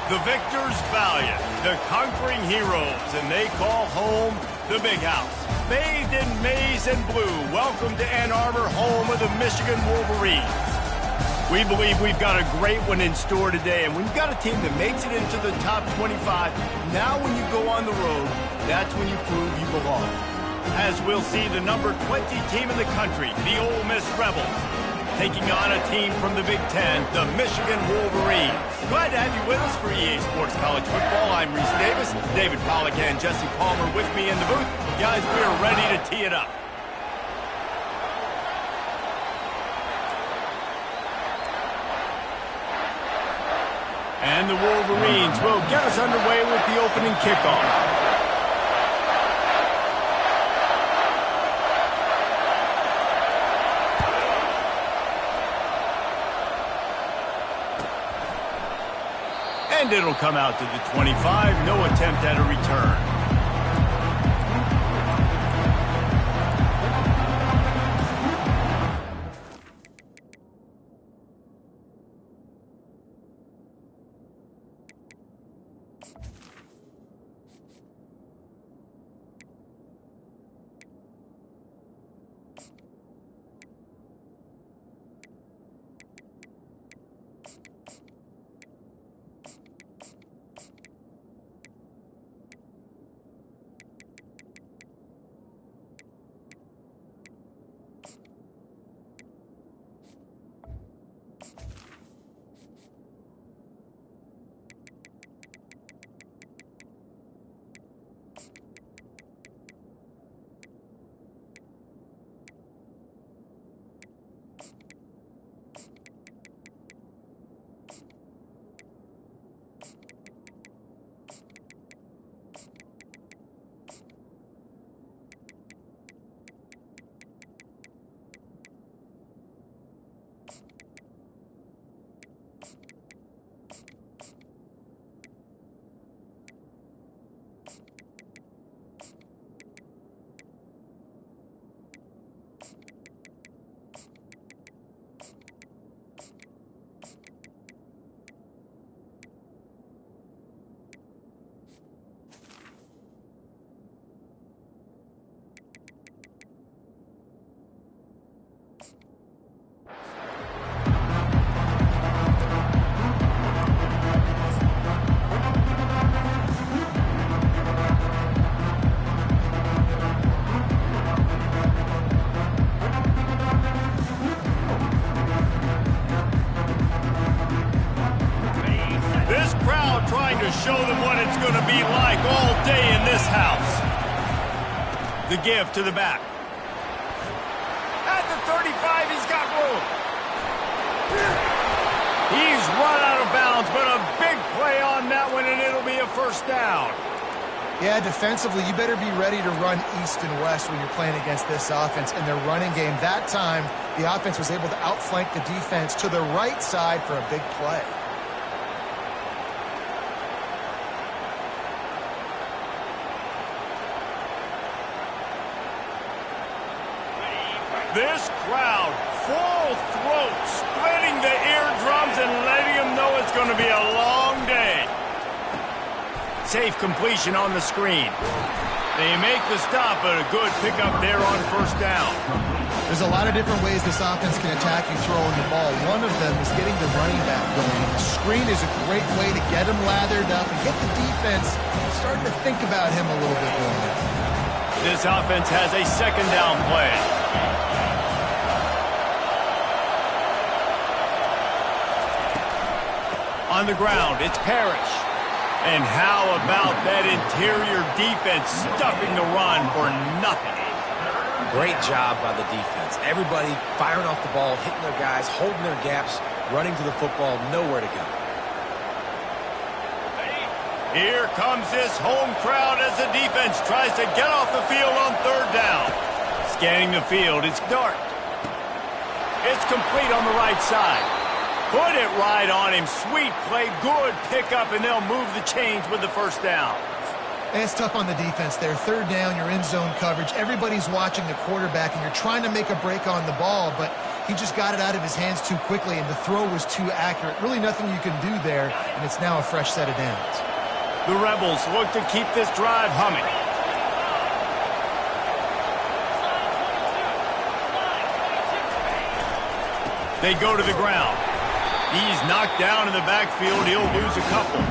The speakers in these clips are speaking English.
The victors valiant, the conquering heroes, and they call home the Big House. Bathed in maize and blue, welcome to Ann Arbor, home of the Michigan Wolverines. We believe we've got a great one in store today, and when you've got a team that makes it into the top 25, now when you go on the road, that's when you prove you belong. As we'll see the number 20 team in the country, the Ole Miss Rebels, taking on a team from the Big Ten, the Michigan Wolverines. Glad to have you with us for EA Sports College Football. I'm Reese Davis, David Pollack and Jesse Palmer with me in the booth. Guys, we are ready to tee it up. And the Wolverines will get us underway with the opening kickoff. And it'll come out to the 25. No attempt at a return. Show them what it's going to be like all day in this house. The give to the back. At the 35, he's got room. He's run out of bounds, but a big play on that one, and it'll be a first down. Yeah, defensively, you better be ready to run east and west when you're playing against this offense in their running game. That time, the offense was able to outflank the defense to the right side for a big play. This crowd, full throat, splitting the eardrums and letting them know it's going to be a long day. Safe completion on the screen. They make the stop, but a good pickup there on first down. There's a lot of different ways this offense can attack you throwing the ball. One of them is getting the running back going. The screen is a great way to get him lathered up and get the defense starting to think about him a little bit more. This offense has a second down play. On the ground, it's Parrish. And how about that interior defense stuffing the run for nothing? Great job by the defense. Everybody firing off the ball, hitting their guys, holding their gaps, running to the football, nowhere to go. Here comes this home crowd as the defense tries to get off the field on third down. Scanning the field, it's Dart. It's complete on the right side. Put it right on him. Sweet play, good pickup, and they'll move the chains with the first down. And it's tough on the defense there. Third down, you're in zone coverage. Everybody's watching the quarterback, and you're trying to make a break on the ball, but He just got it out of his hands too quickly, and the throw was too accurate. Really nothing you can do there, and it's now a fresh set of downs. The Rebels look to keep this drive humming. They go to the ground. He's knocked down in the backfield. He'll lose a couple.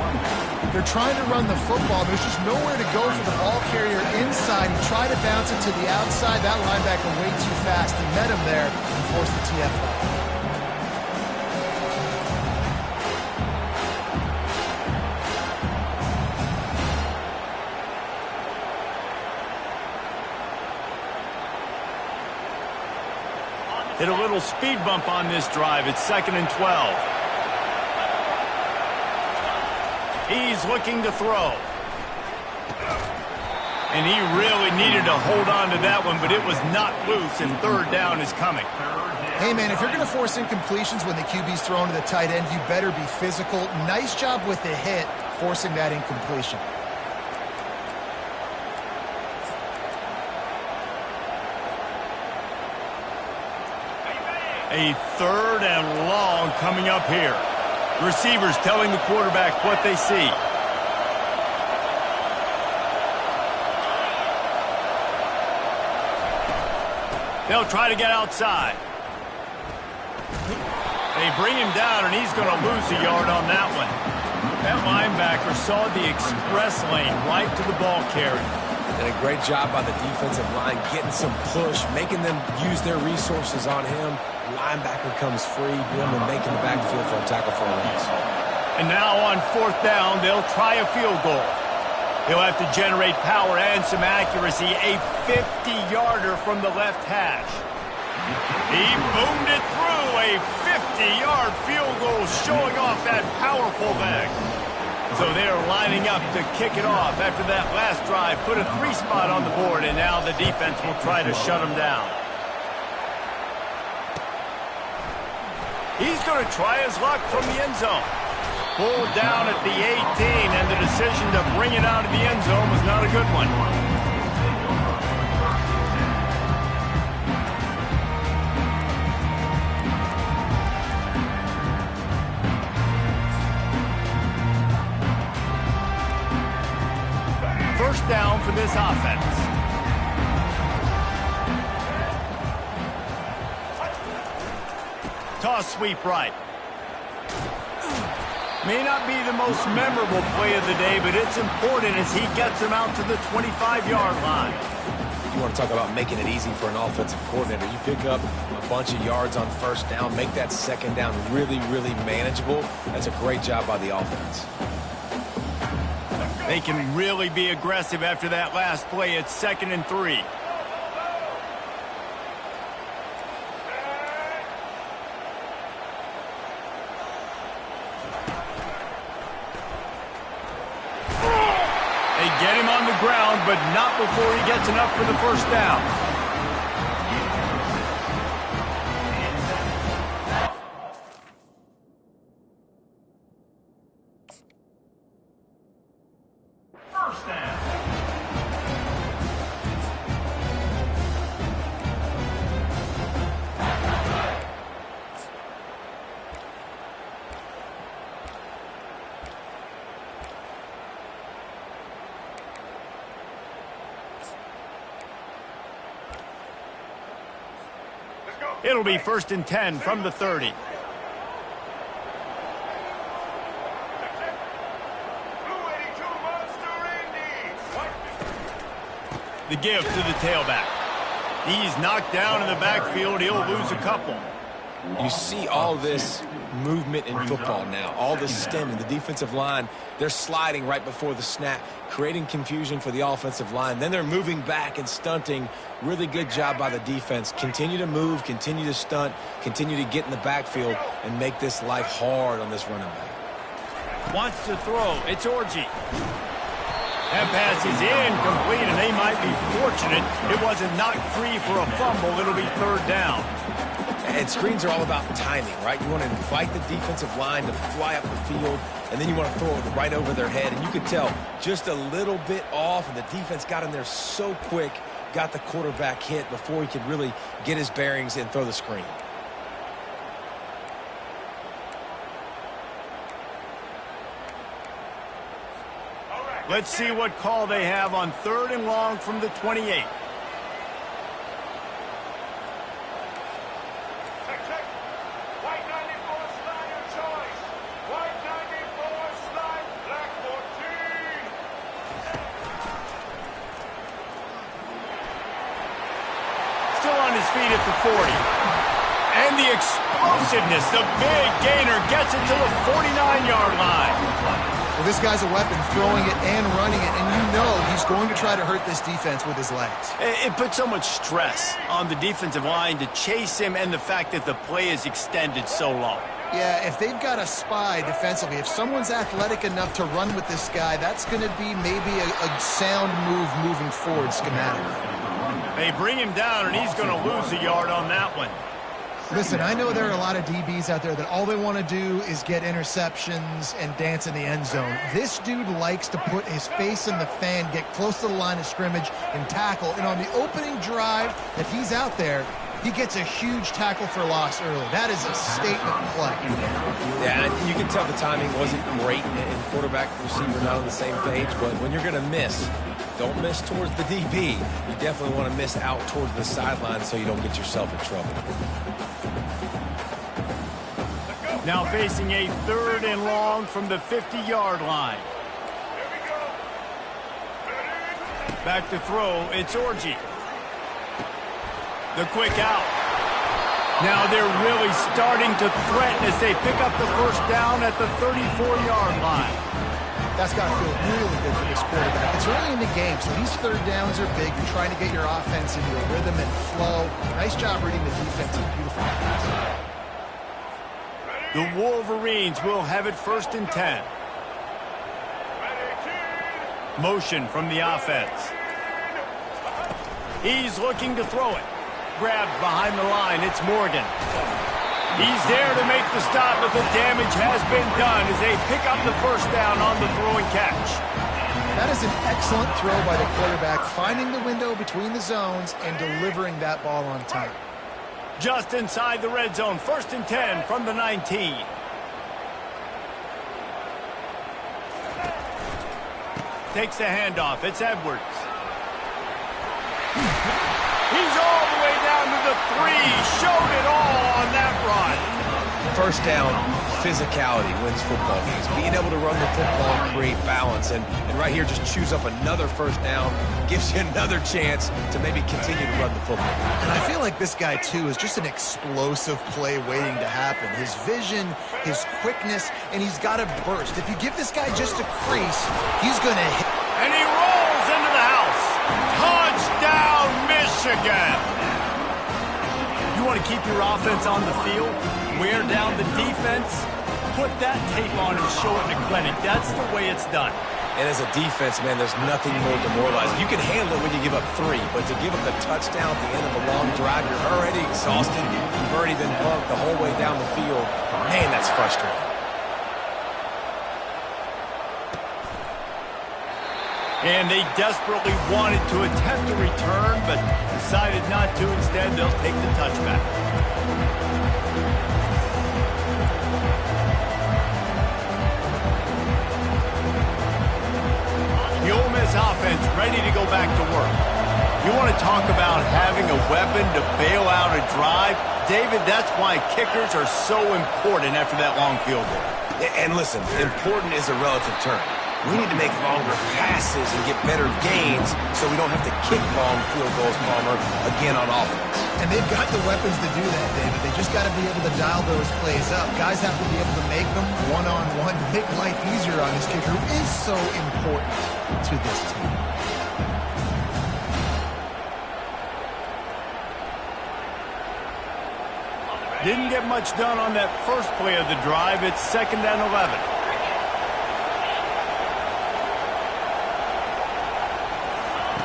They're trying to run the football. There's just nowhere to go for the ball carrier inside. He tried to bounce it to the outside. That linebacker way too fast. He met him there and forced the TFL. Hit a little speed bump on this drive. It's 2nd and 12. He's looking to throw. And he really needed to hold on to that one, but it was not loose, and 3rd down is coming. Hey, man, if you're going to force incompletions when the QB's thrown to the tight end, you better be physical. Nice job with the hit, forcing that incompletion. A 3rd and long coming up here. Receivers telling the quarterback what they see. They'll try to get outside. They bring him down, and he's going to lose a yard on that one. That linebacker saw the express lane right to the ball carrier. And a great job by the defensive line getting some push, making them use their resources on him. Linebacker comes free, boom, and making the backfield for a tackle for a loss. And now on 4th down, they'll try a field goal. He'll have to generate power and some accuracy. A 50-yarder from the left hash. He boomed it through. A 50-yard field goal showing off that powerful leg. So they're lining up to kick it off after that last drive. Put a 3-spot on the board, and now the defense will try to shut them down. He's going to try his luck from the end zone. Pulled down at the 18, and the decision to bring it out of the end zone was not a good one. First down for this offense. Toss sweep right. May not be the most memorable play of the day, but it's important as he gets him out to the 25-yard line. You want to talk about making it easy for an offensive coordinator. You pick up a bunch of yards on first down, make that second down really, really manageable. That's a great job by the offense. They can really be aggressive after that last play. It's 2nd and 3. Get him on the ground, but not before he gets enough for the first down. First down. It'll be 1st and 10 from the 30. The give to the tailback. He's knocked down in the backfield. He'll lose a couple. You see all this movement in football now, all the stemming, the defensive line, they're sliding right before the snap, creating confusion for the offensive line. Then they're moving back and stunting. Really good job by the defense. Continue to move, continue to stunt, continue to get in the backfield and make this life hard on this running back. Wants to throw. It's Orji. That pass is incomplete, and they might be fortunate it wasn't knocked free for a fumble. It'll be 3rd down. And screens are all about timing, right? You want to invite the defensive line to fly up the field, and then you want to throw it right over their head. And you could tell just a little bit off, and the defense got in there so quick, got the quarterback hit before he could really get his bearings and throw the screen. Let's see what call they have on 3rd and long from the 28. Feet at the 40. And the explosiveness, the big gainer gets it to the 49-yard line. Well, this guy's a weapon, throwing it and running it, and you know he's going to try to hurt this defense with his legs. It puts so much stress on the defensive line to chase him, and the fact that the play is extended so long. Yeah, if they've got a spy defensively, if someone's athletic enough to run with this guy, that's going to be maybe a sound move moving forward schematically. They bring him down, and he's going to lose a yard on that one. Listen, I know there are a lot of DBs out there that all they want to do is get interceptions and dance in the end zone. This dude likes to put his face in the fan, get close to the line of scrimmage, and tackle. And on the opening drive that he's out there, he gets a huge tackle for loss early. That is a statement play. Yeah, and you can tell the timing wasn't great, and quarterback and receiver not on the same page, but when you're going to miss, don't miss towards the DB. You definitely want to miss out towards the sideline so you don't get yourself in trouble. Now facing a 3rd and long from the 50-yard line. Back to throw, it's Orji. The quick out. Now they're really starting to threaten as they pick up the first down at the 34-yard line. That's got to feel really good for this quarterback. It's early in the game, so these 3rd downs are big. You're trying to get your offense into a rhythm and flow. Nice job reading the defense and beautiful defense. The Wolverines will have it 1st and 10. Motion from the offense. He's looking to throw it. Grabbed behind the line, it's Morgan. He's there to make the stop, but the damage has been done as they pick up the first down on the throw and catch. That is an excellent throw by the quarterback, finding the window between the zones and delivering that ball on time. Just inside the red zone, 1st and 10 from the 19. Takes the handoff, it's Edwards. He's all the way down to the 3. Showed it all on that run. First down, physicality wins football games. Being able to run the football and create balance. And right here, just choose up another first down. Gives you another chance to maybe continue to run the football. And I feel like this guy, too, is just an explosive play waiting to happen. His vision, his quickness, and he's got a burst. If you give this guy just a crease, he's going to hit. And he rolls into the house. Touchdown, Michigan! You want to keep your offense on the field? Wear down the defense? Put that tape on and show it in a clinic. That's the way it's done. And as a defense, man, there's nothing more demoralizing. You can handle it when you give up 3, but to give up the touchdown at the end of a long drive, you're already exhausted. You've already been bumped the whole way down the field. Man, that's frustrating. And they desperately wanted to attempt a return, but decided not to. Instead, they'll take the touchback. The Ole Miss offense ready to go back to work. You want to talk about having a weapon to bail out a drive? David, that's why kickers are so important after that long field goal. And listen, important is a relative term. We need to make longer passes and get better gains so we don't have to kick long field goals, Palmer, again on offense. And they've got the weapons to do that, David. They just got to be able to dial those plays up. Guys have to be able to make them one-on-one, make life easier on this kicker, who is so important to this team. Didn't get much done on that first play of the drive. It's 2nd and 11.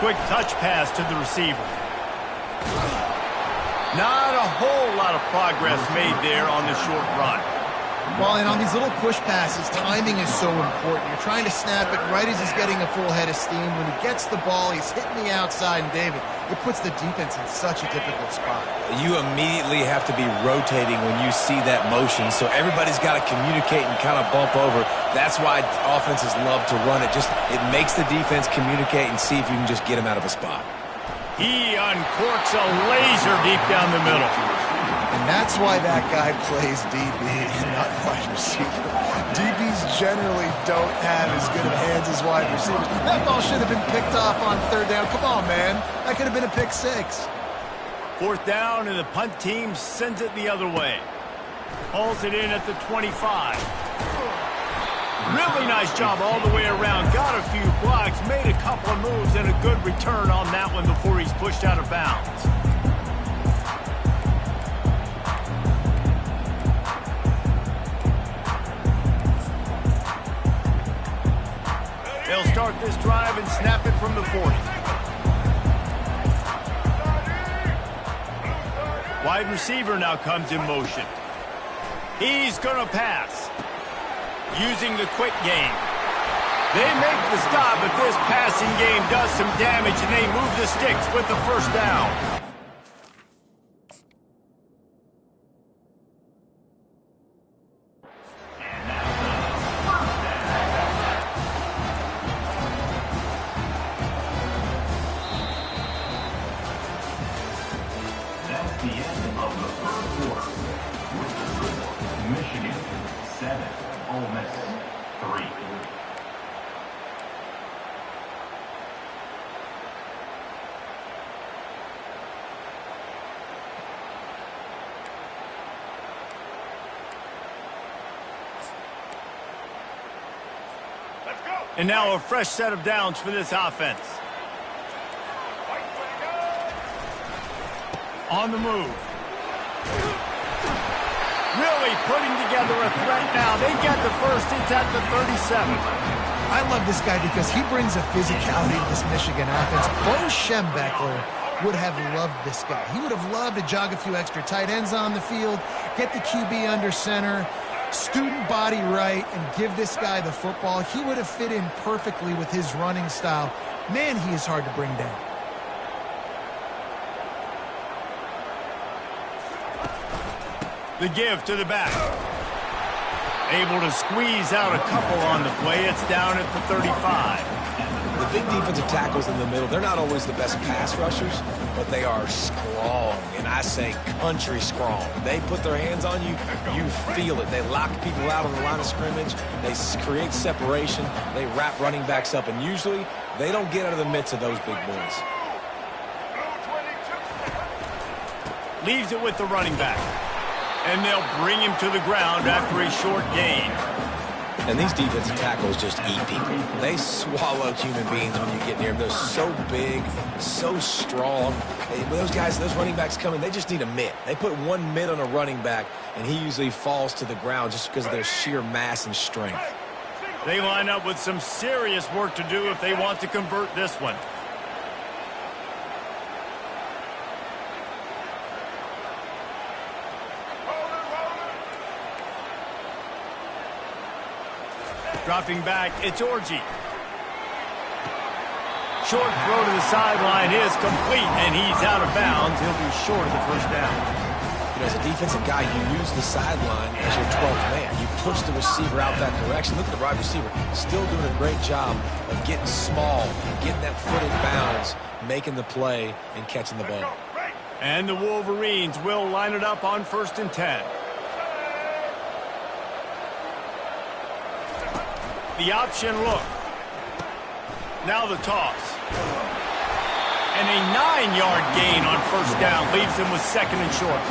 Quick touch pass to the receiver. Not a whole lot of progress made there on the short run. Well, and on these little push passes, timing is so important. You're trying to snap it right as he's getting a full head of steam. When he gets the ball, he's hitting the outside, and David, it puts the defense in such a difficult spot. You immediately have to be rotating when you see that motion, so everybody's got to communicate and kind of bump over. That's why offenses love to run it. It makes the defense communicate and see if you can just get him out of a spot. He uncorks a laser deep down the middle. And that's why that guy plays DB and not wide receiver. DBs generally don't have as good of hands as wide receivers. That ball should have been picked off on third down. Come on, man. That could have been a pick six. Fourth down, and the punt team sends it the other way. Hauls it in at the 25. Really nice job all the way around. Got a few blocks, made a couple of moves, and a good return on that one before he's pushed out of bounds. They'll start this drive and snap it from the 40. Wide receiver now comes in motion. He's going to pass. Using the quick game. They make the stop, but this passing game does some damage, and they move the sticks with the first down. That's the end of the first quarter. With the score, Michigan 7, Ole Miss 3. And now a fresh set of downs for this offense. On the move. Really putting together a threat now. They get the first. It's at the 37. I love this guy because he brings a physicality to this Michigan offense. Bo Schembechler would have loved this guy. He would have loved to jog a few extra tight ends on the field, get the QB under center, student body right, and give this guy the football. He would have fit in perfectly with his running style. Man, he is hard to bring down. The give to the back. Able to squeeze out a couple on the play. It's down at the 35. The big defensive tackles in the middle, they're not always the best pass rushers, but they are strong, and I say country strong. They put their hands on you, you feel it. They lock people out on the line of scrimmage. They create separation. They wrap running backs up, and usually they don't get out of the midst of those big boys. Leaves it with the running back. And they'll bring him to the ground after a short gain. And these defensive tackles just eat people. They swallow human beings when you get near them. They're so big, so strong. When those guys, those running backs come in, they just need a mitt. They put one mitt on a running back, and he usually falls to the ground just because of their sheer mass and strength. They line up with some serious work to do if they want to convert this one. Dropping back, it's Orji. Short throw to the sideline is complete, and he's out of bounds. He'll be short of the first down. You know, as a defensive guy, you use the sideline as your 12th man. You push the receiver out that direction. Look at the wide receiver. Still doing a great job of getting small, getting that foot in bounds, making the play, and catching the ball. And the Wolverines will line it up on 1st and 10. The option look. Now the toss. And a 9-yard gain on 1st down leaves him with 2nd and short.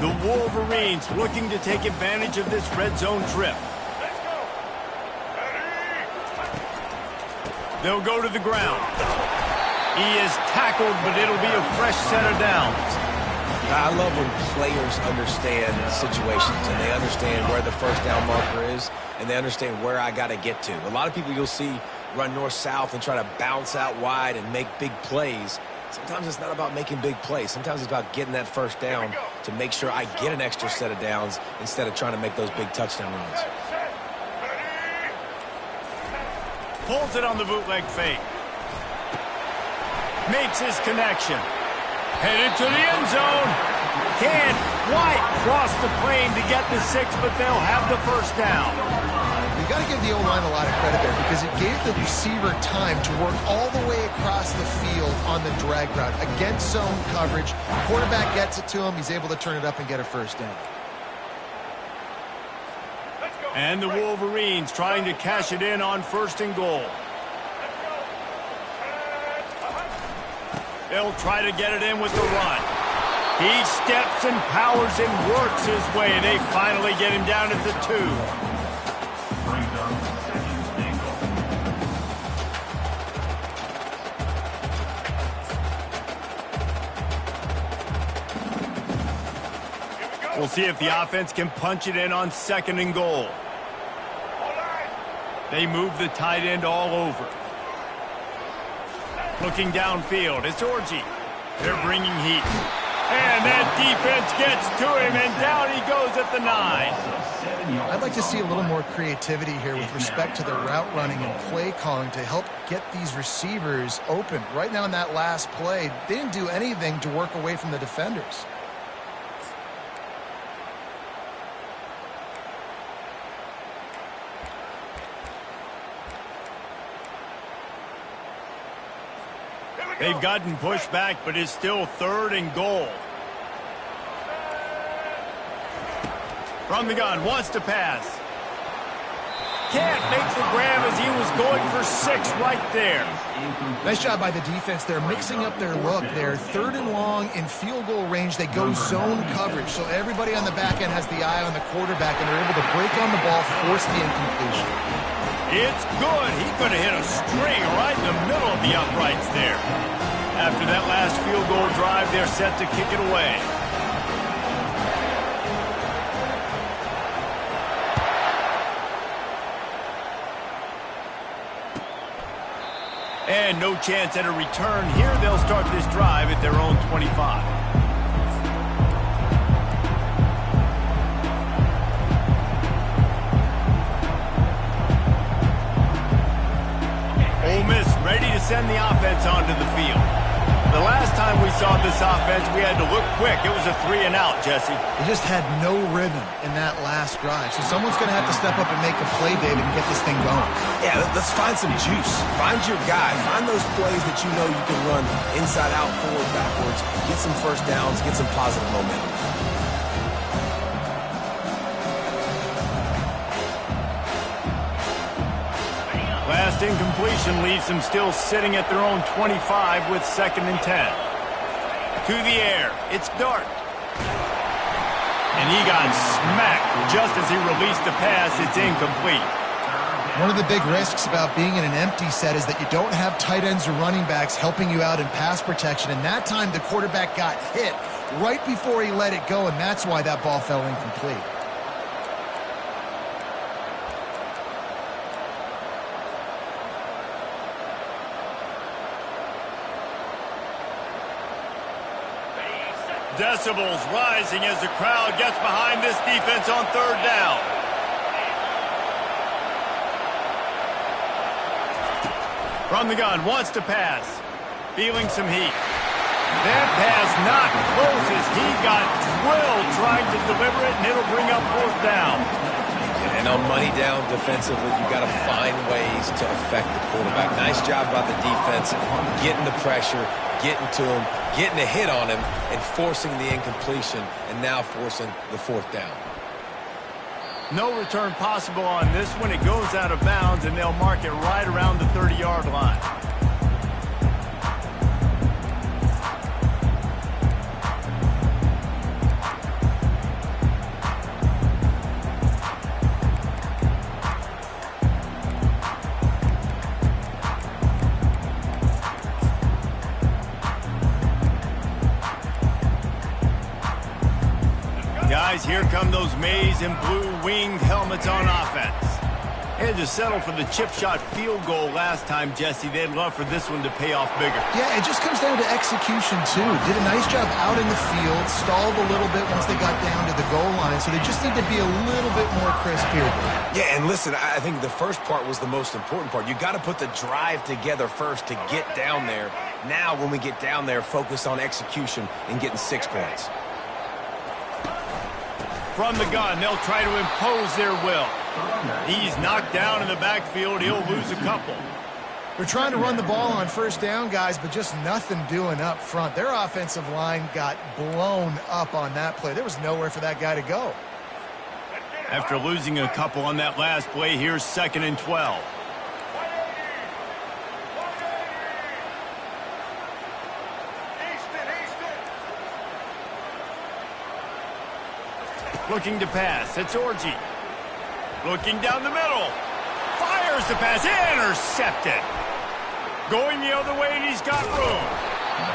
The Wolverines looking to take advantage of this red zone trip. They'll go to the ground. He is tackled, but it'll be a fresh set of downs. I love when players understand situations and they understand where the first down marker is and they understand where I got to get to. A lot of people you'll see run north-south and try to bounce out wide and make big plays. Sometimes it's not about making big plays. Sometimes it's about getting that first down to make sure I get an extra set of downs instead of trying to make those big touchdown runs. Pulls it on the bootleg fake. Makes his connection. Headed to the end zone. Can't quite cross the plane to get the 6, but they'll have the first down. You got to give the O-line a lot of credit there because it gave the receiver time to work all the way across the field on the drag route against zone coverage. Quarterback gets it to him. He's able to turn it up and get a first down. And the Wolverines trying to cash it in on 1st and goal. They'll try to get it in with the run. He steps and powers and works his way. They finally get him down at the 2. Brings up second and goal. We'll see if the offense can punch it in on 2nd and goal. They move the tight end all over. Looking downfield, it's Orji. They're bringing heat. And that defense gets to him, and down he goes at the 9. I'd like to see a little more creativity here with respect to the route running and play calling to help get these receivers open. Right now in that last play, they didn't do anything to work away from the defenders. They've gotten pushed back, but it's still 3rd and goal. From the gun, wants to pass. Can't make the grab as he was going for 6 right there. Nice job by the defense. They're mixing up their look. They're 3rd and long in field goal range. They go zone coverage, so everybody on the back end has the eye on the quarterback, and they're able to break on the ball, force the incompletion. It's good. He could have hit a string right in the middle of the uprights there. After that last field goal drive, they're set to kick it away. And no chance at a return here. They'll start this drive at their own 25. Ole Miss ready to send the offense onto the field. The last time we saw this offense, we had to look quick. It was a 3 and out, Jesse. They just had no rhythm in that last drive. So someone's going to have to step up and make a play, David, and get this thing going. Yeah, let's find some juice. Find your guy. Find those plays that you know you can run inside out, forward, backwards. Get some first downs. Get some positive momentum. Last incompletion leaves them still sitting at their own 25 with 2nd and 10. To the air, it's Dart. And he got smacked just as he released the pass. It's incomplete. One of the big risks about being in an empty set is that you don't have tight ends or running backs helping you out in pass protection. And that time the quarterback got hit right before he let it go, and that's why that ball fell incomplete. Decibels rising as the crowd gets behind this defense on 3rd down. From the gun, wants to pass. Feeling some heat. That pass not close as he got drilled trying to deliver it, and it'll bring up 4th down. And on money down defensively, you've got to find ways to affect the quarterback. Nice job by the defense, getting the pressure, getting to him, getting a hit on him, and forcing the incompletion, and now forcing the 4th down. No return possible on this one. It goes out of bounds, and they'll mark it right around the 30-yard line. Guys, here come those maize and blue winged helmets on offense. Had to settle for the chip shot field goal last time, Jesse. They'd love for this one to pay off bigger. Yeah, it just comes down to execution, too. Did a nice job out in the field, stalled a little bit once they got down to the goal line, so they just need to be a little bit more crisp here. Yeah, and listen, I think the first part was the most important part. You got to put the drive together first to get down there. Now, when we get down there, focus on execution and getting 6 points. From the gun, they'll try to impose their will. He's knocked down in the backfield. He'll lose a couple. They're trying to run the ball on first down, guys, but just nothing doing up front. Their offensive line got blown up on that play. There was nowhere for that guy to go. After losing a couple on that last play, here's 2nd and 12. Looking to pass. It's Orji. Looking down the middle. Fires the pass. Intercepted. Going the other way, and he's got room.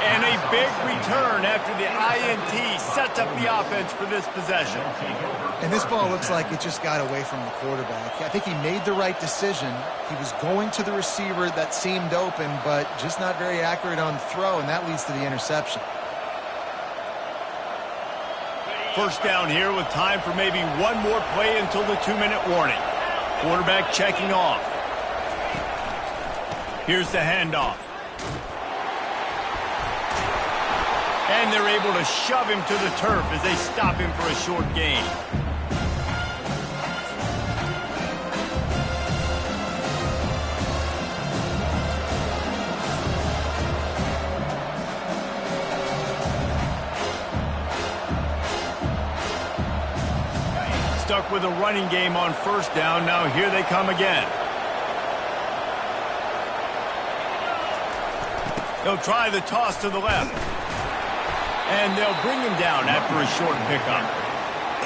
And a big return after the INT sets up the offense for this possession. And this ball looks like it just got away from the quarterback. I think he made the right decision. He was going to the receiver that seemed open, but just not very accurate on the throw, and that leads to the interception. First down here with time for maybe one more play until the 2-minute warning. Quarterback checking off. Here's the handoff. And they're able to shove him to the turf as they stop him for a short gain. Stuck with a running game on first down. Now here they come again. They'll try the toss to the left. And they'll bring him down after a short pickup.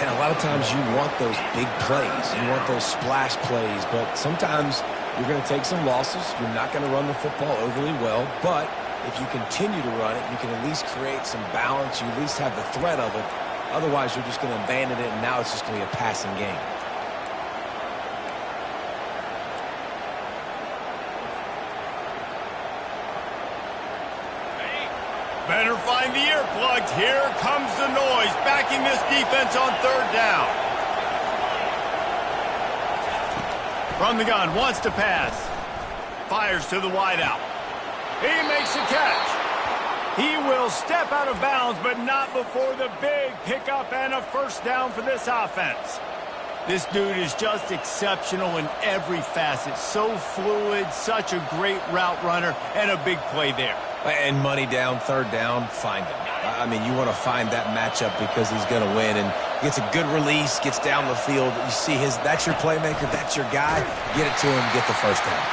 And a lot of times you want those big plays. You want those splash plays. But sometimes you're going to take some losses. You're not going to run the football overly well. But if you continue to run it, you can at least create some balance. You at least have the threat of it. Otherwise, you're just going to abandon it, and now it's just going to be a passing game. Better find the earplugs. Here comes the noise, backing this defense on third down. From the gun, wants to pass. Fires to the wideout. He makes the catch. He will step out of bounds, but not before the big pickup and a first down for this offense. This dude is just exceptional in every facet. So fluid, such a great route runner, and a big play there. And money down, third down, find him. I mean, you want to find that matchup because he's going to win. And gets a good release, gets down the field. You see that's your playmaker, that's your guy. Get it to him, get the first down.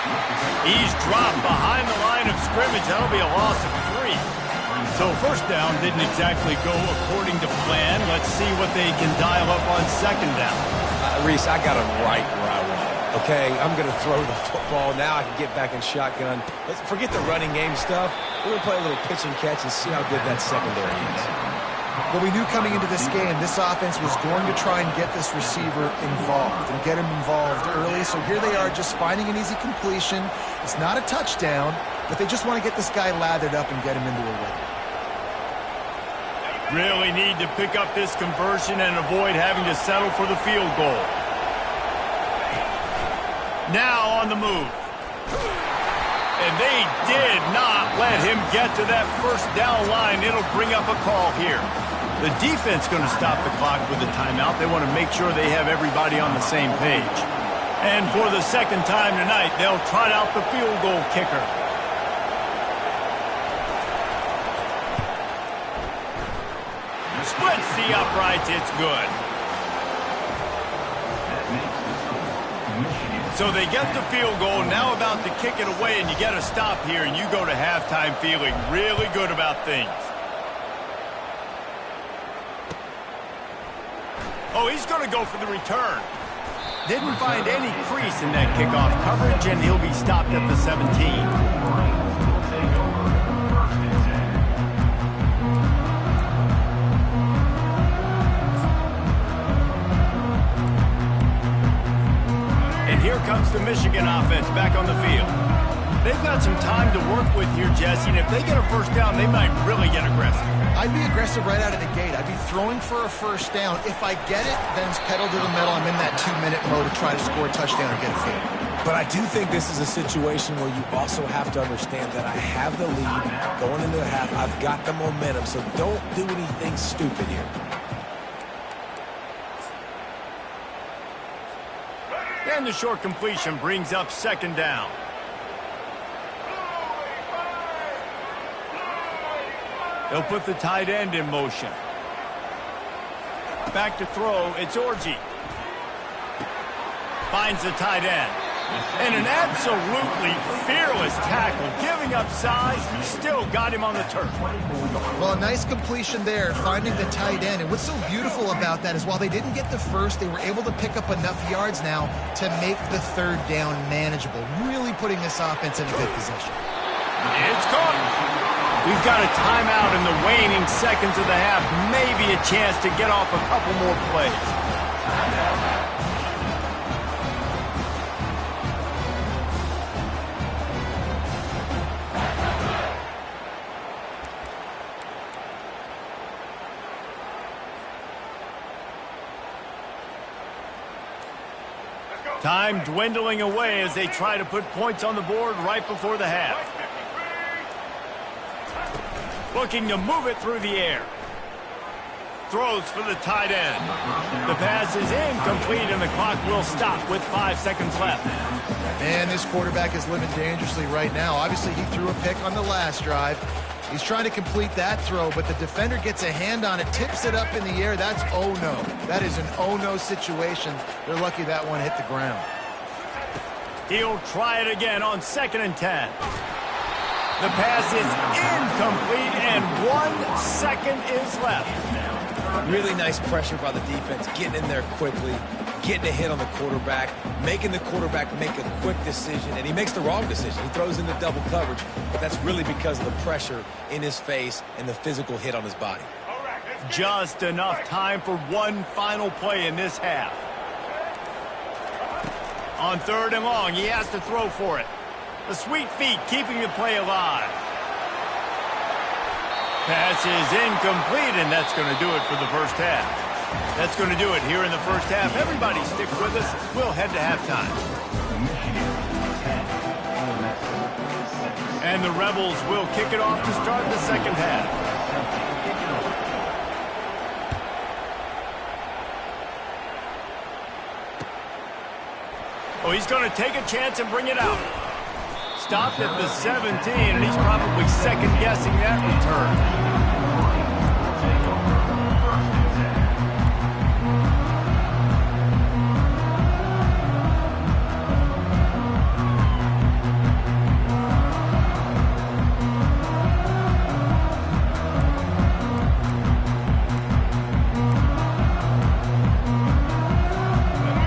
He's dropped behind the line of scrimmage. That'll be a loss of 3. So first down didn't exactly go according to plan. Let's see what they can dial up on second down. Reese, I got him right where I want him. Okay, I'm going to throw the football. Now I can get back in shotgun. Let's forget the running game stuff. We're going to play a little pitch and catch and see how good that secondary is. Well, we knew coming into this game, this offense was going to try and get this receiver involved and get him involved early. So here they are just finding an easy completion. It's not a touchdown, but they just want to get this guy lathered up and get him into a rhythm. Really need to pick up this conversion and avoid having to settle for the field goal. Now on the move. And they did not let him get to that first down line. It'll bring up a call here. The defense going to stop the clock with a timeout. They want to make sure they have everybody on the same page. And for the second time tonight, they'll trot out the field goal kicker. Splits the uprights. It's good. So they get the field goal, now about to kick it away, and you get a stop here, and you go to halftime feeling really good about things. Oh, he's going to go for the return. Didn't find any crease in that kickoff coverage, and he'll be stopped at the 17. here comes the Michigan offense back on the field. They've got some time to work with here, Jesse, and if they get a first down, they might really get aggressive. I'd be aggressive right out of the gate. I'd be throwing for a first down. If I get it, then it's pedal to the metal. I'm in that 2-minute mode to try to score a touchdown or get a field. But I do think this is a situation where you also have to understand that I have the lead going into the half. I've got the momentum, so don't do anything stupid here. And the short completion brings up second down. They'll put the tight end in motion. Back to throw, it's Orji. Finds the tight end. And an absolutely fearless tackle. Giving up size, still got him on the turf. Well, a nice completion there, finding the tight end. And what's so beautiful about that is while they didn't get the first, they were able to pick up enough yards now to make the third down manageable. Really putting this offense in a good position. It's caught. We've got a timeout in the waning seconds of the half. Maybe a chance to get off a couple more plays. Time dwindling away as they try to put points on the board right before the half. Looking to move it through the air. Throws for the tight end. The pass is incomplete and the clock will stop with 5 seconds left. Man, this quarterback is living dangerously right now. Obviously, he threw a pick on the last drive. He's trying to complete that throw, but the defender gets a hand on it, tips it up in the air. That's oh no. That is an oh no situation. They're lucky that one hit the ground. He'll try it again on 2nd and 10. The pass is incomplete and 1 second is left. Really nice pressure by the defense, getting in there quickly, getting a hit on the quarterback, making the quarterback make a quick decision, and he makes the wrong decision. He throws into double coverage, but that's really because of the pressure in his face and the physical hit on his body. Just enough time for one final play in this half. On 3rd and long, he has to throw for it. The sweet feet keeping the play alive. Pass is incomplete, and that's going to do it for the first half. That's going to do it here in the first half. Everybody stick with us. We'll head to halftime. And the Rebels will kick it off to start the second half. Oh, he's going to take a chance and bring it out. Stopped at the 17, and he's probably second-guessing that return.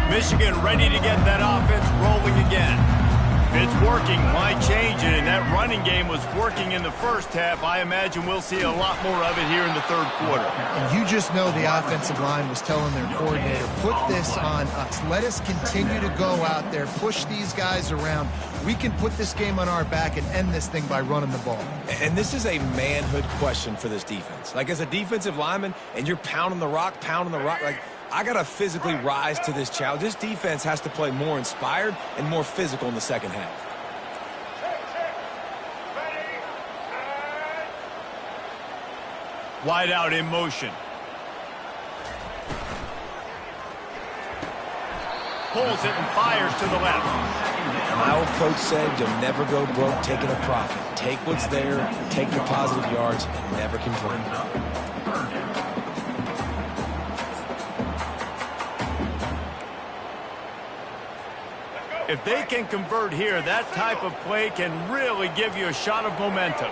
Michigan ready to get that offense rolling again. It's working. Why change it? And that running game was working in the first half. I imagine we'll see a lot more of it here in the third quarter. And you just know the offensive line was telling their coordinator, put this on us. Let us continue to go out there, push these guys around. We can put this game on our back and end this thing by running the ball. And this is a manhood question for this defense. Like, as a defensive lineman, and you're pounding the rock, like, I got to physically rise to this challenge. This defense has to play more inspired and more physical in the second half. Wide out in motion. Pulls it and fires to the left. My old coach said you'll never go broke taking a profit. Take what's there, take the positive yards, and never complain. If they can convert here, that type of play can really give you a shot of momentum.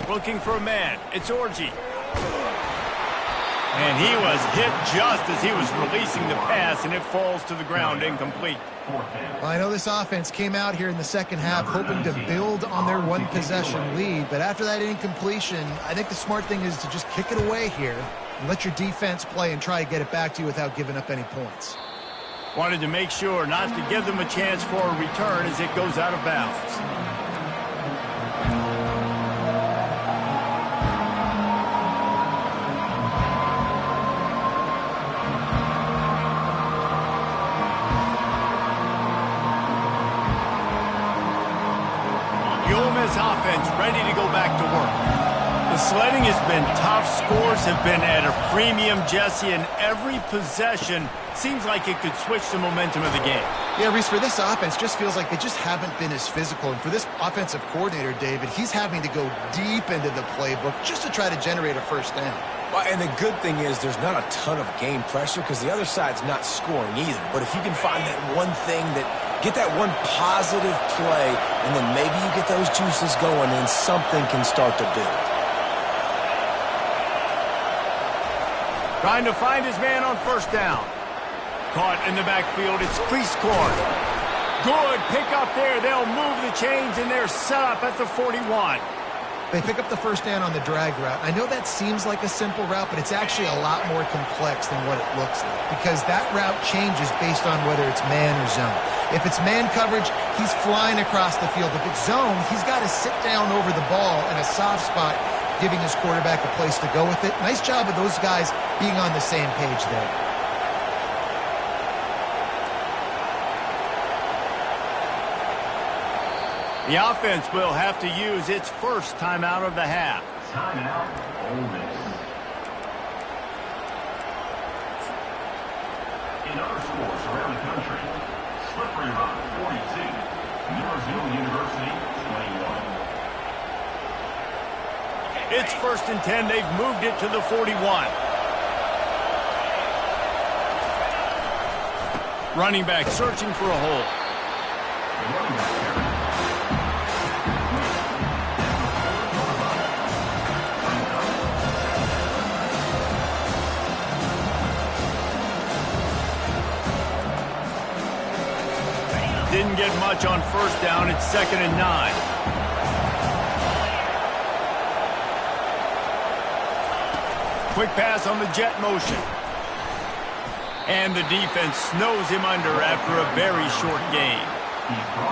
Looking for a man. It's Orji. And he was hit just as he was releasing the pass, and it falls to the ground incomplete. Well, I know this offense came out here in the second half hoping to build on their one-possession lead, but after that incompletion, I think the smart thing is to just kick it away here and let your defense play and try to get it back to you without giving up any points. Wanted to make sure not to give them a chance for a return as it goes out of bounds. The Ole Miss offense ready to go back to work. The sledding has been tough. Scores have been at a premium, Jesse, and every possession seems like it could switch the momentum of the game. Yeah, Reese, for this offense, just feels like they just haven't been as physical. And for this offensive coordinator, David, he's having to go deep into the playbook just to try to generate a first down. Well, and the good thing is there's not a ton of game pressure because the other side's not scoring either. But if you can find that one thing get that one positive play, and then maybe you get those juices going, and something can start to build. Trying to find his man on first down. Caught in the backfield. It's Prieskorn. Good pick up there. They'll move the chains, and they're set up at the 41. They pick up the first down on the drag route. I know that seems like a simple route, but it's actually a lot more complex than what it looks like because that route changes based on whether it's man or zone. If it's man coverage, he's flying across the field. If it's zone, he's got to sit down over the ball in a soft spot, giving his quarterback a place to go with it. Nice job of those guys being on the same page there. The offense will have to use its first timeout of the half. Timeout, Ole Miss. In other sports around the country, Slippery Rock 42, Millersville University 21. It's 1st and 10. They've moved it to the 41. Running back searching for a hole. The running back carry. Didn't get much on first down. It's 2nd and 9. Quick pass on the jet motion. And the defense snows him under after a very short game.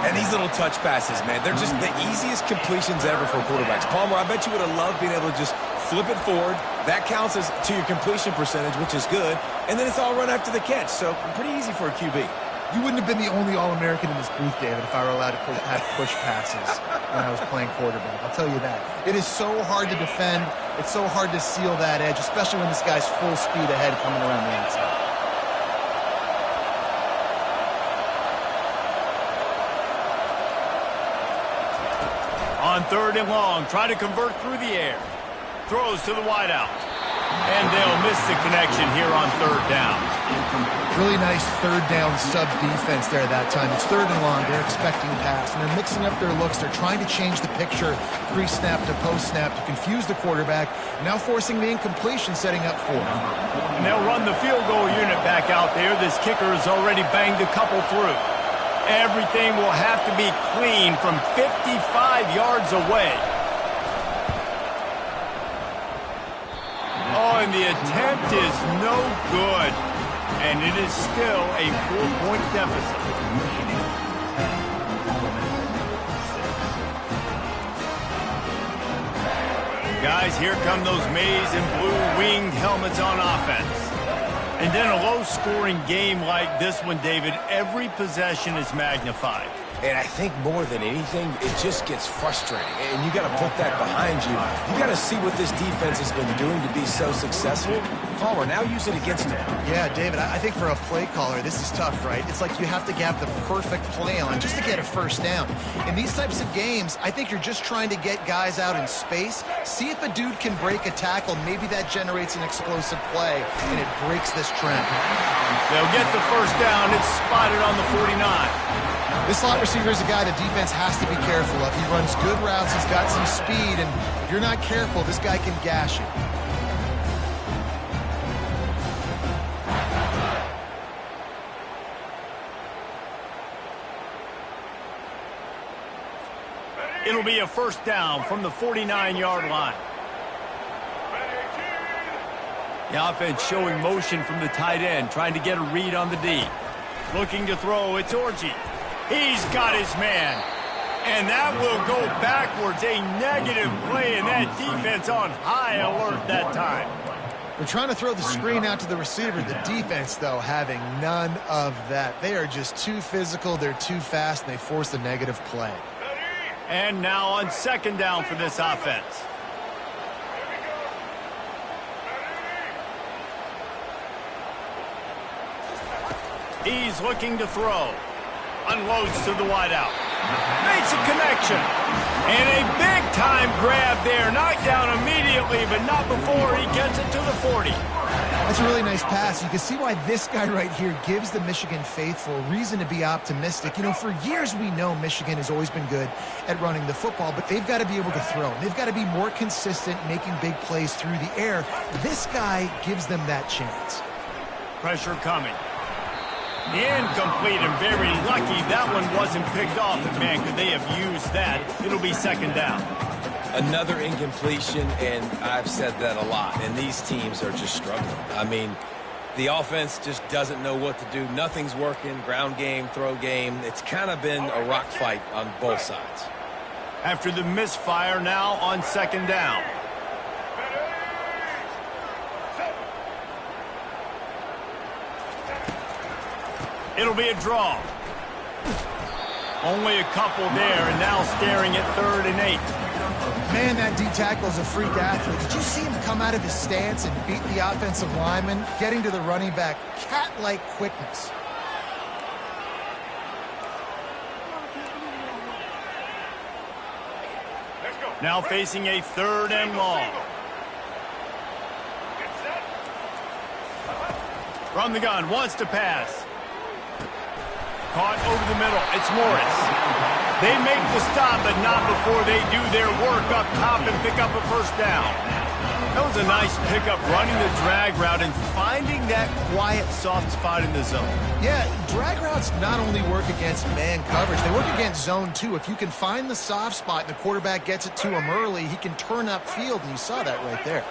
And these little touch passes, man, they're just the easiest completions ever for quarterbacks. Palmer, I bet you would have loved being able to just flip it forward. That counts as to your completion percentage, which is good. And then it's all run after the catch, so pretty easy for a QB. You wouldn't have been the only All-American in this booth, David, if I were allowed to have push passes when I was playing quarterback. I'll tell you that. It is so hard to defend. It's so hard to seal that edge, especially when this guy's full speed ahead coming around the outside. On 3rd and long, try to convert through the air. Throws to the wideout. And they'll miss the connection here on 3rd down. Really nice 3rd down sub-defense there that time. It's 3rd and long. They're expecting pass, and they're mixing up their looks. They're trying to change the picture pre-snap to post-snap to confuse the quarterback, now forcing the incompletion, setting up 4. And they'll run the field goal unit back out there. This kicker has already banged a couple through. Everything will have to be clean from 55 yards away. Oh, and the attempt is no good. And it is still a 4-point deficit. Guys, here come those maize and blue winged helmets on offense. And then a low-scoring game like this one, David, every possession is magnified. And I think more than anything, it just gets frustrating. And you got to put that behind you. You got to see what this defense has been doing to be so successful. Palmer, now use it against them. Yeah, David, I think for a play caller, this is tough, right? It's like you have to have the perfect play on just to get a first down. In these types of games, I think you're just trying to get guys out in space, see if a dude can break a tackle. Maybe that generates an explosive play, and it breaks this trend. They'll get the first down. It's spotted on the 49. This slot receiver is a guy the defense has to be careful of. He runs good routes. He's got some speed, and if you're not careful, this guy can gash you. It'll be a first down from the 49-yard line. The offense showing motion from the tight end, trying to get a read on the D. Looking to throw, it's Orji. He's got his man. And that will go backwards. A negative play, and that defense on high alert that time. They're trying to throw the screen out to the receiver. The defense, though, having none of that. They are just too physical, they're too fast, and they force the negative play. And now on second down for this offense. He's looking to throw. Unloads to the wideout. Makes a connection. And a big-time grab there. Knocked down immediately, but not before he gets it to the 40. That's a really nice pass. You can see why this guy right here gives the Michigan faithful reason to be optimistic. You know, for years we know Michigan has always been good at running the football, but they've got to be able to throw. They've got to be more consistent making big plays through the air. This guy gives them that chance. Pressure coming. Incomplete, and very lucky that one wasn't picked off. And man, could they have used that? It'll be second down. Another incompletion, and I've said that a lot, and these teams are just struggling. I mean, the offense just doesn't know what to do. Nothing's working. Ground game, throw game. It's kind of been a rock fight on both sides. After the misfire, now on second down. It'll be a draw. Only a couple there, and now staring at 3rd and 8. Man, that D-tackle is a freak athlete. Did you see him come out of his stance and beat the offensive lineman, getting to the running back? Cat-like quickness. Now facing a 3rd and long. From the gun, wants to pass. Caught over the middle. It's Morris. They make the stop, but not before they do their work up top and pick up a first down. That was a nice pickup, running the drag route and finding that quiet, soft spot in the zone. Yeah, drag routes not only work against man coverage, they work against zone too. If you can find the soft spot and the quarterback gets it to him early, he can turn upfield, and you saw that right there.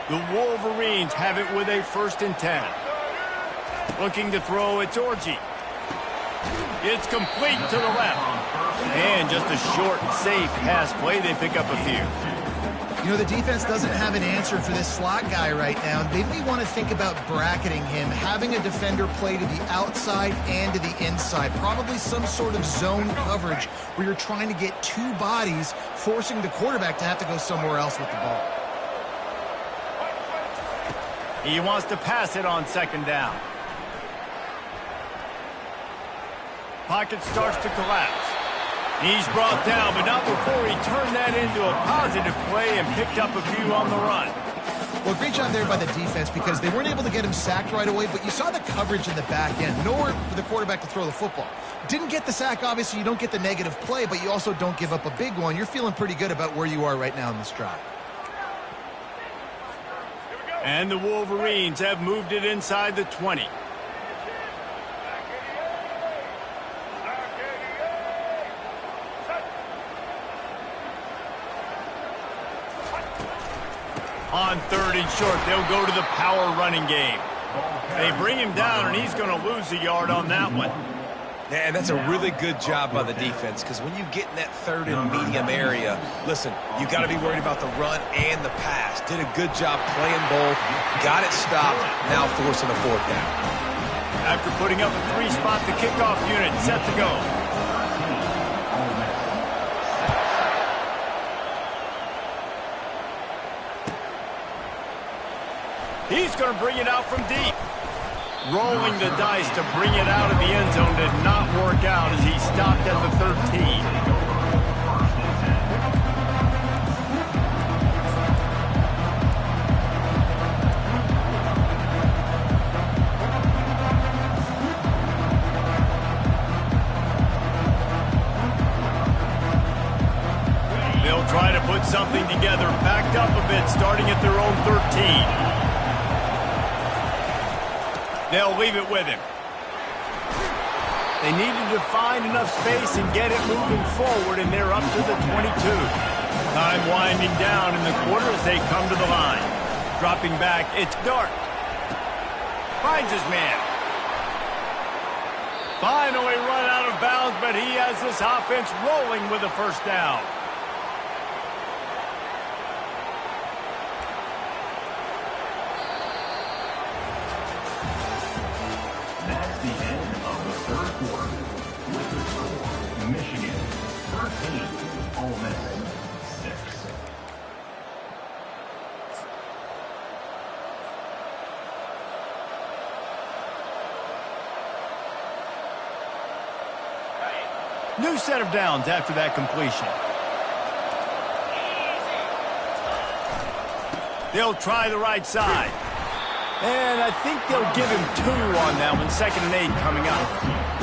The Wolverines have it with a 1st and 10. Looking to throw, it's Orji. It's complete to the left. And just a short, safe pass play. They pick up a few. You know, the defense doesn't have an answer for this slot guy right now. They may want to think about bracketing him, having a defender play to the outside and to the inside. Probably some sort of zone coverage where you're trying to get 2 bodies, forcing the quarterback to have to go somewhere else with the ball. He wants to pass it on second down. Pocket starts to collapse. He's brought down, but not before he turned that into a positive play and picked up a few on the run. Well, great job there by the defense because they weren't able to get him sacked right away, but you saw the coverage in the back end. Nowhere for the quarterback to throw the football. Didn't get the sack, obviously. You don't get the negative play, but you also don't give up a big one. You're feeling pretty good about where you are right now in this drive. And the Wolverines have moved it inside the 20. On 3rd and short, they'll go to the power running game. They bring him down, and he's going to lose a yard on that one. Yeah, and that's a really good job by the defense because when you get in that 3rd and medium area, listen, you got to be worried about the run and the pass. Did a good job playing both, got it stopped, now forcing a 4th down. After putting up a 3-spot, the kickoff unit set to go. He's going to bring it out from deep. Rolling the dice to bring it out of the end zone did not work out as he stopped at the 13. They'll try to put something together, backed up a bit, starting at their own 13. They'll leave it with him. They needed to find enough space and get it moving forward, and they're up to the 22. Time winding down in the quarter as they come to the line. Dropping back, it's Dart. Finds his man. Finally run out of bounds, but he has this offense rolling with a first down. That's the end of the third quarter. With the score, Michigan 13, Ole Miss 6. New set of downs after that completion. They'll try the right side. And I think they'll give him 2 on that one. 2nd and 8 coming up.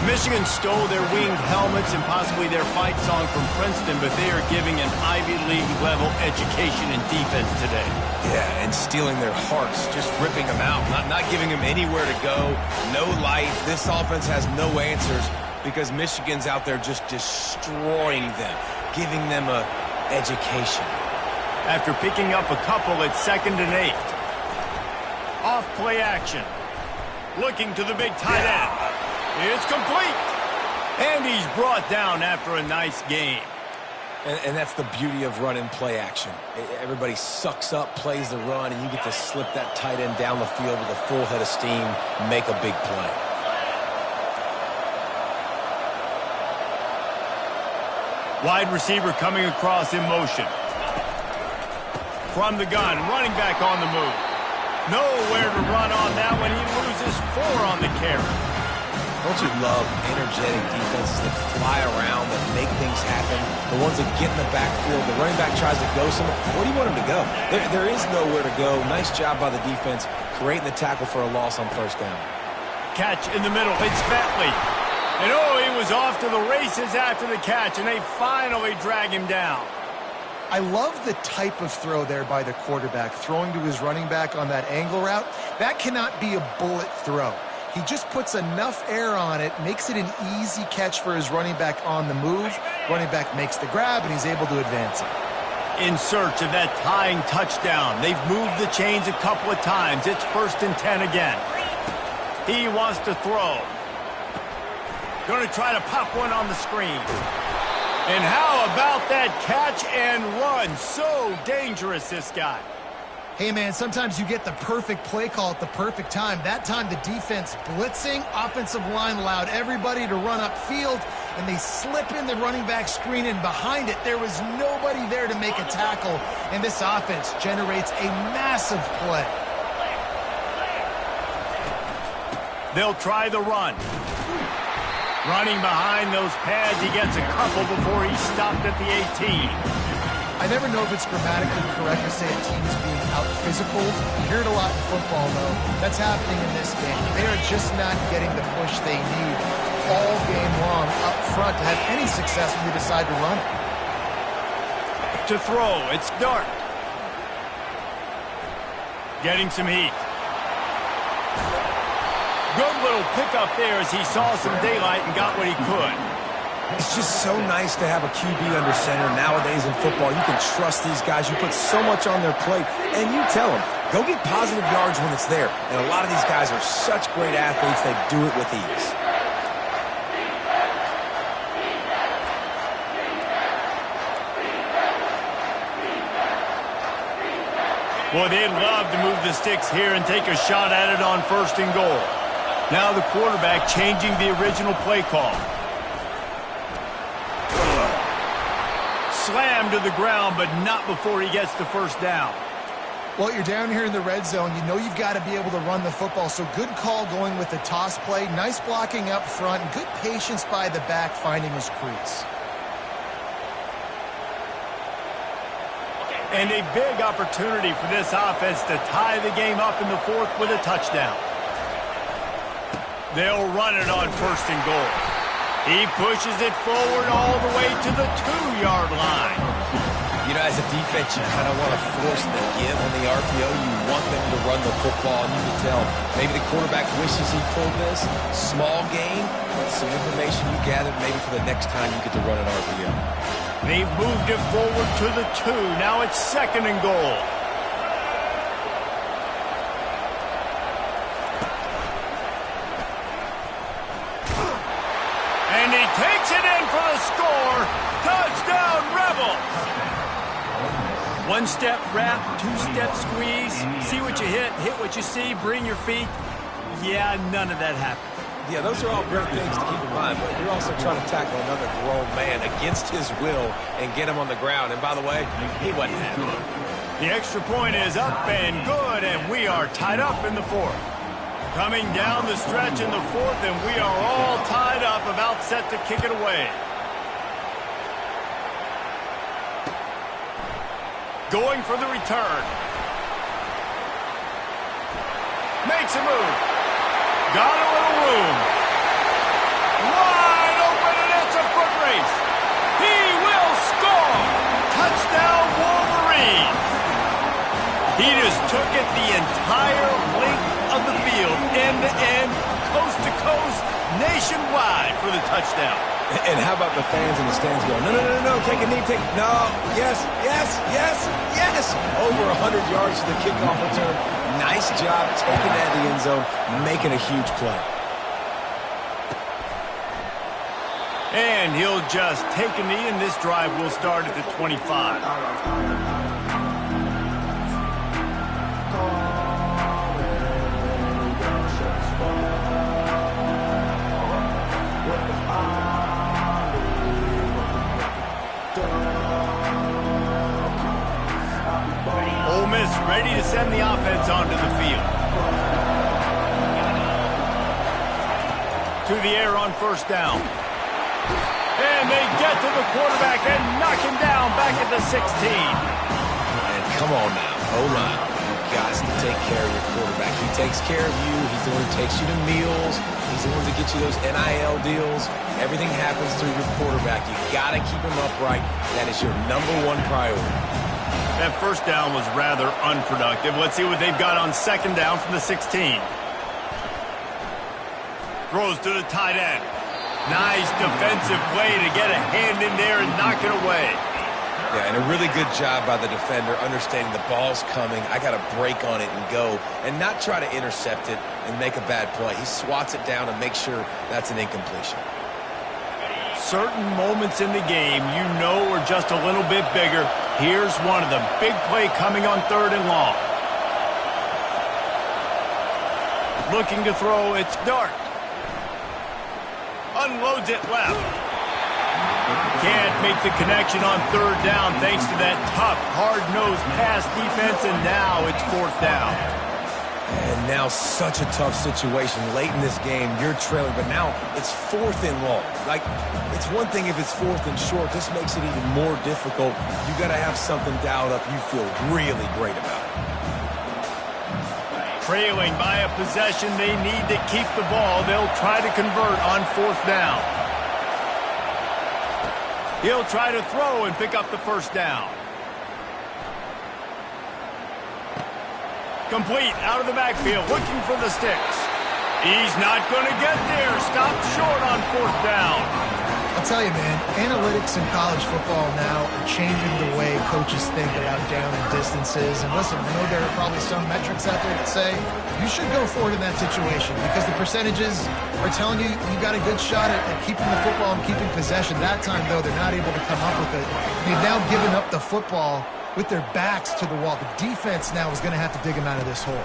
Michigan stole their winged helmets and possibly their fight song from Princeton, but they are giving an Ivy League level education and defense today. Yeah, and stealing their hearts, just ripping them out, not giving them anywhere to go, no life. This offense has no answers because Michigan's out there just destroying them, giving them a education. After picking up a couple at 2nd and 8. Off play action. Looking to the big tight end. It's complete. And he's brought down after a nice game. And that's the beauty of run and play action. Everybody sucks up, plays the run, and you get to slip that tight end down the field with a full head of steam, make a big play. Wide receiver coming across in motion. From the gun, running back on the move. Nowhere to run on that one. He loses 4 on the carry. Don't you love energetic defenses that fly around, that make things happen? The ones that get in the backfield, the running back tries to go somewhere. Where do you want him to go? There is nowhere to go. Nice job by the defense, creating the tackle for a loss on first down. Catch in the middle. It's Bentley. And he was off to the races after the catch, and they finally drag him down. I love the type of throw there by the quarterback, throwing to his running back on that angle route. That cannot be a bullet throw. He just puts enough air on it, makes it an easy catch for his running back on the move. Running back makes the grab, and he's able to advance it. In search of that tying touchdown. They've moved the chains a couple of times. It's 1st and 10 again. He wants to throw. Going to try to pop one on the screen. And how about that catch and run? So dangerous, this guy. Hey, man, sometimes you get the perfect play call at the perfect time. That time the defense blitzing, offensive line allowed everybody to run upfield, and they slip in the running back screen, and behind it there was nobody there to make a tackle, and this offense generates a massive play. They'll try the run. Running behind those pads, he gets a couple before he's stopped at the 18. I never know if it's grammatically correct to say a team is being out-physical. You hear it a lot in football, though. That's happening in this game. They are just not getting the push they need all game long up front to have any success when they decide to run it. To throw, it's Dart. Getting some heat. Good little pickup there as he saw some daylight and got what he could. It's just so nice to have a QB under center. Nowadays in football, you can trust these guys. You put so much on their plate, and you tell them, go get positive yards when it's there. And a lot of these guys are such great athletes, they do it with ease. Boy, they'd love to move the sticks here and take a shot at it on 1st and goal. Now the quarterback changing the original play call. Slammed to the ground, but not before he gets the first down. Well, you're down here in the red zone. You know you've got to be able to run the football, so good call going with the toss play. Nice blocking up front, and good patience by the back finding his crease. And a big opportunity for this offense to tie the game up in the 4th with a touchdown. They'll run it on 1st and goal. He pushes it forward all the way to the 2-yard line. You know, as a defense, you kind of want to force the give on the RPO. You want them to run the football, and you can tell maybe the quarterback wishes he pulled this. Small gain, but some information you gathered maybe for the next time you get to run an RPO. They've moved it forward to the 2. Now it's 2nd and goal. One-step wrap, two-step squeeze. See what you hit what you see, bring your feet. Yeah, none of that happened. Yeah, those are all great things to keep in mind, but you're also trying to tackle another grown man against his will and get him on the ground. And by the way, he wasn't happy. The extra point is up and good, and we are tied up in the fourth. Coming down the stretch in the fourth, and we are all tied up, about set to kick it away. Going for the return. Makes a move. Got a little room. Wide open, and it's a foot race. He will score. Touchdown, Wolverines. He just took it the entire length of the field, end to end, coast to coast, nationwide for the touchdown. And how about the fans in the stands going, no, no, no, no, take a knee, no, yes, yes, yes, yes. Over 100 yards to the kickoff return. Nice job taking that to the end zone, making a huge play. And he'll just take a knee, and this drive will start at the 25. Ole Miss ready to send the offense onto the field. To the air on first down. And they get to the quarterback and knock him down back at the 16. And come on now, O-line. You've got to take care of your quarterback. He takes care of you. He's the one who takes you to meals. He's the one to get you those NIL deals. Everything happens through your quarterback. You got to keep him upright. That is your #1 priority. That first down was rather unproductive. Let's see what they've got on second down from the 16. Throws to the tight end. Nice defensive play to get a hand in there and knock it away. Yeah, and a really good job by the defender understanding the ball's coming. I got to break on it and go and not try to intercept it and make a bad play. He swats it down and makes sure that's an incompletion. Certain moments in the game you know are just a little bit bigger. Here's one of them. Big play coming on third and long. Looking to throw, it's Dart. Unloads it left. Can't make the connection on third down thanks to that tough, hard-nosed pass defense, and now it's fourth down. And now such a tough situation. Late in this game, you're trailing, but now it's fourth and long. Like, it's one thing if it's fourth and short. This makes it even more difficult. You got to have something dialed up you feel really great about it. Trailing by a possession, they need to keep the ball. They'll try to convert on fourth down. He'll try to throw and pick up the first down. Complete out of the backfield, looking for the sticks. He's not going to get there. Stopped short on fourth down. I'll tell you, man, analytics in college football now are changing the way coaches think about down and distances. And listen, I know there are probably some metrics out there that say you should go for it in that situation because the percentages are telling you you got a good shot at keeping the football and keeping possession. That time, though, they're not able to come up with it. They've now given up the football with their backs to the wall. The defense now is going to have to dig them out of this hole.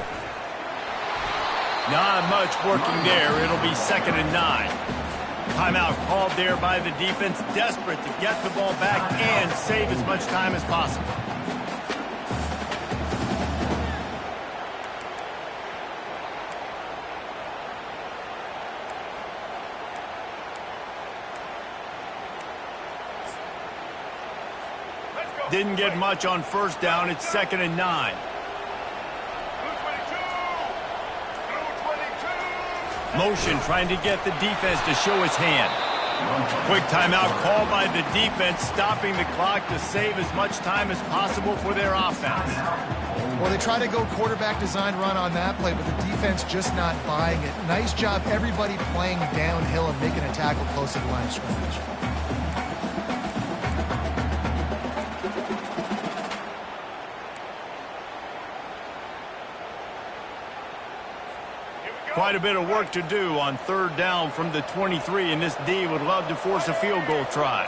Not much working there. It'll be 2nd and 9. Timeout called there by the defense, desperate to get the ball back and save as much time as possible. Didn't get much on first down. It's 2nd and 9. Motion trying to get the defense to show his hand. Quick timeout called by the defense, stopping the clock to save as much time as possible for their offense. Well, they try to go quarterback design run on that play, but the defense just not buying it. Nice job, everybody playing downhill and making a tackle close to the line of scrimmage. Quite a bit of work to do on third down from the 23, and this D would love to force a field goal try.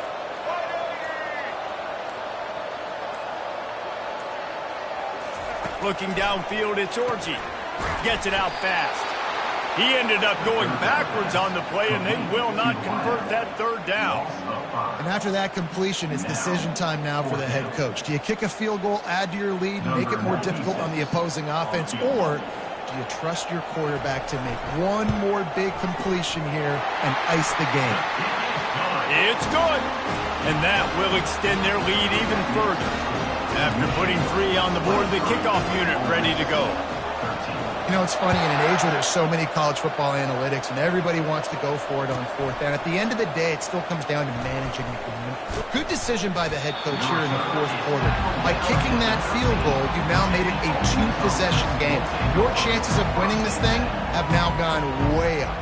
Looking downfield, it's Orji. Gets it out fast. He ended up going backwards on the play, and they will not convert that third down. And after that completion, it's decision time now for the head coach. Do you kick a field goal, add to your lead, make it more difficult on the opposing offense, or do you trust your quarterback to make one more big completion here and ice the game? It's good, and that will extend their lead even further. After putting 3 on the board, the kickoff unit ready to go. You know, it's funny, in an age where there's so many college football analytics and everybody wants to go for it on fourth down, at the end of the day, it still comes down to managing the game. Good decision by the head coach here in the fourth quarter. By kicking that field goal, you've now made it a 2-possession game. Your chances of winning this thing have now gone way up.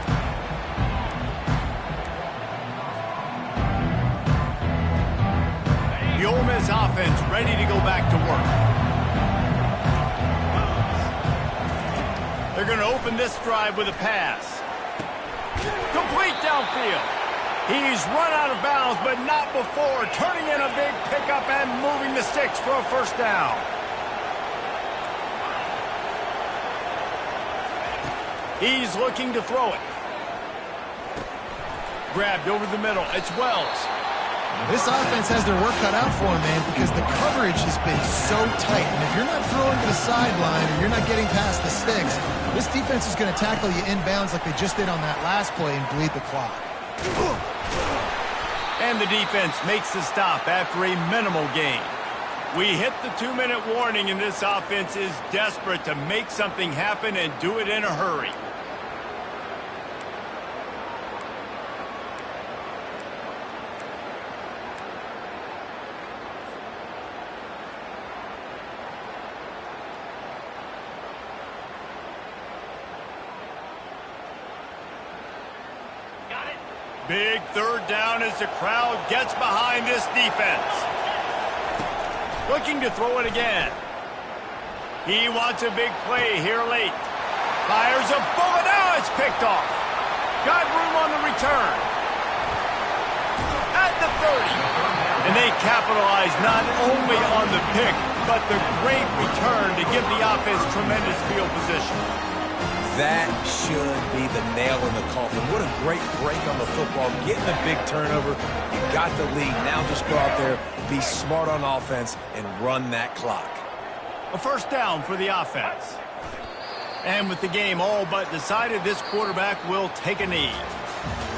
The Ole Miss offense ready to go back to work. They're going to open this drive with a pass. Complete downfield. He's run out of bounds, but not before turning in a big pickup and moving the sticks for a first down. He's looking to throw it. Grabbed over the middle. It's Wells. This offense has their work cut out for them, man, because the coverage has been so tight. And if you're not throwing to the sideline or you're not getting past the sticks, this defense is going to tackle you inbounds like they just did on that last play and bleed the clock. And the defense makes the stop after a minimal gain. We hit the 2-minute warning, and this offense is desperate to make something happen and do it in a hurry. Big third down as the crowd gets behind this defense. Looking to throw it again. He wants a big play here late. Fires a bullet. Now it's picked off. Got room on the return. At the 30. And they capitalize not only on the pick, but the great return to give the offense tremendous field position. That should be the nail in the coffin. What a great break on the football. Getting a big turnover. You got the lead. Now just go out there, be smart on offense, and run that clock. A first down for the offense. And with the game all but decided, this quarterback will take a knee.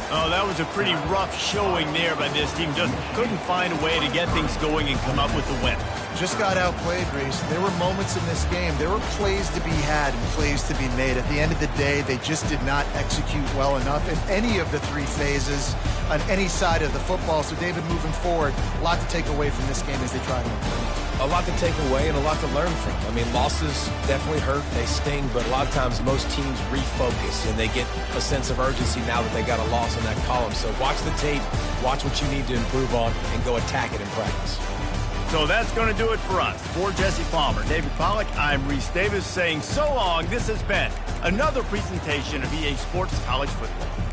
Oh, that was a pretty rough showing there by this team. Just couldn't find a way to get things going and come up with the win. Just got outplayed, Reese. There were moments in this game. There were plays to be had and plays to be made. At the end of the day, they just did not execute well enough in any of the 3 phases on any side of the football. So, David, moving forward, a lot to take away from this game as they try to improve. A lot to take away and a lot to learn from. I mean, losses definitely hurt. They sting, but a lot of times most teams refocus and they get a sense of urgency now that they got a loss in that column. So watch the tape, watch what you need to improve on, and go attack it in practice. So that's going to do it for us. For Jesse Palmer, David Pollack, I'm Reese Davis saying so long. This has been another presentation of EA Sports College Football.